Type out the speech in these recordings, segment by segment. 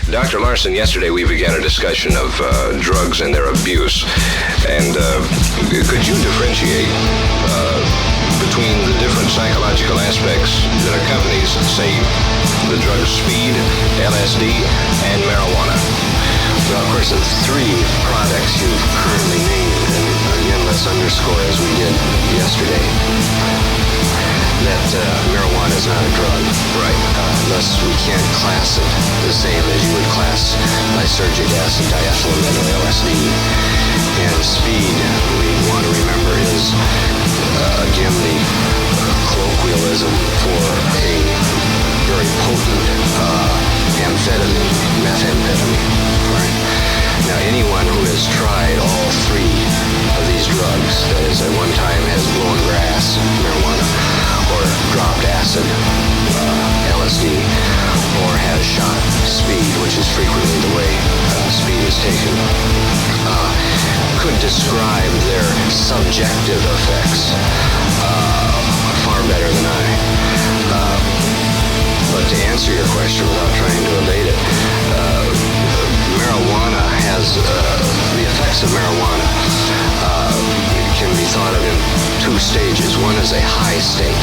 Dr. Larson, yesterday we began a discussion of drugs and their abuse. And could you differentiate between the different psychological aspects that accompanies, say, the drug speed, LSD, and marijuana? Well, of course, the three products you've currently named, and again, let's underscore as we did yesterday, that marijuana is not a drug. Right. Thus, we can't class it the same as you would class lysergic acid, diethylamine, or LSD. And speed, we want to remember, is, again, the colloquialism for a very potent amphetamine, methamphetamine. Right? Now, anyone who has tried all three of these drugs, that is, at one time has blown grass, marijuana, or dropped acid, LSD, or has shot speed, which is frequently the way speed is taken, could describe their subjective effects far better than I. But to answer your question without trying to evade it, marijuana has, the effects of marijuana can be thought of in two stages. One is a high state,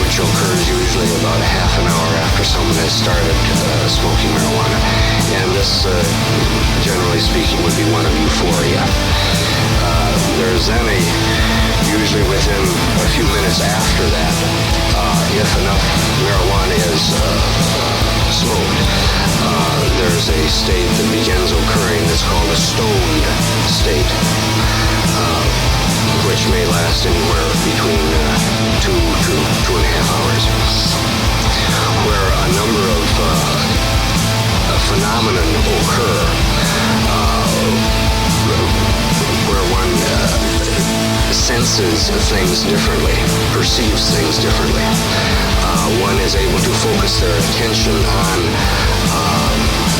which occurs usually about a half an hour after someone has started smoking marijuana. And this, generally speaking, would be one of euphoria. There's then usually within a few minutes after that, if enough marijuana is smoked, there's a state that begins occurring that's called a stoned state, which may last anywhere between 2 to 2.5 hours, where a number of phenomena occur where one senses things differently, perceives things differently. One is able to focus their attention on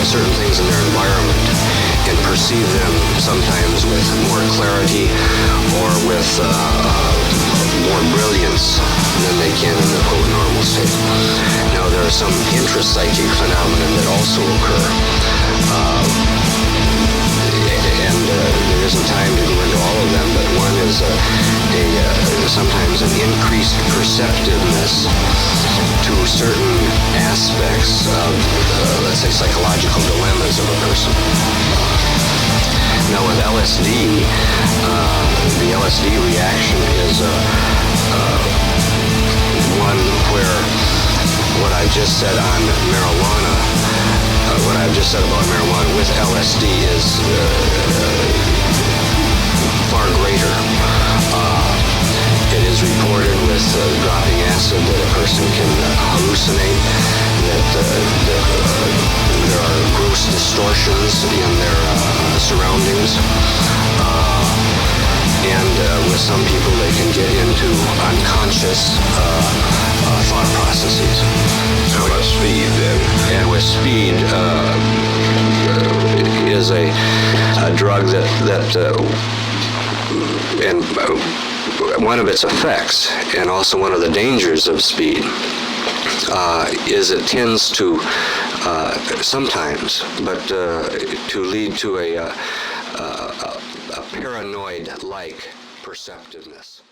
certain things in their environment and perceive them sometimes with more clarity or with more brilliance than they can in the quote normal state. Now, there are some intrapsychic phenomena that also occur. And there isn't time to go into all of them, but one is sometimes an increased perceptiveness to certain aspects of, let's say, psychological dilemmas of a person. Now, with LSD, the LSD reaction is one where what I've just said on marijuana, what I've just said about marijuana with LSD is far greater. It is reported with dropping acid that a person can hallucinate, that there are gross distortions in their surroundings, and with some people they can get into unconscious thought processes. How about speed then? And with speed is a drug that and one of its effects, and also one of the dangers of speed, is it tends to sometimes, but to lead to a paranoid-like perceptiveness.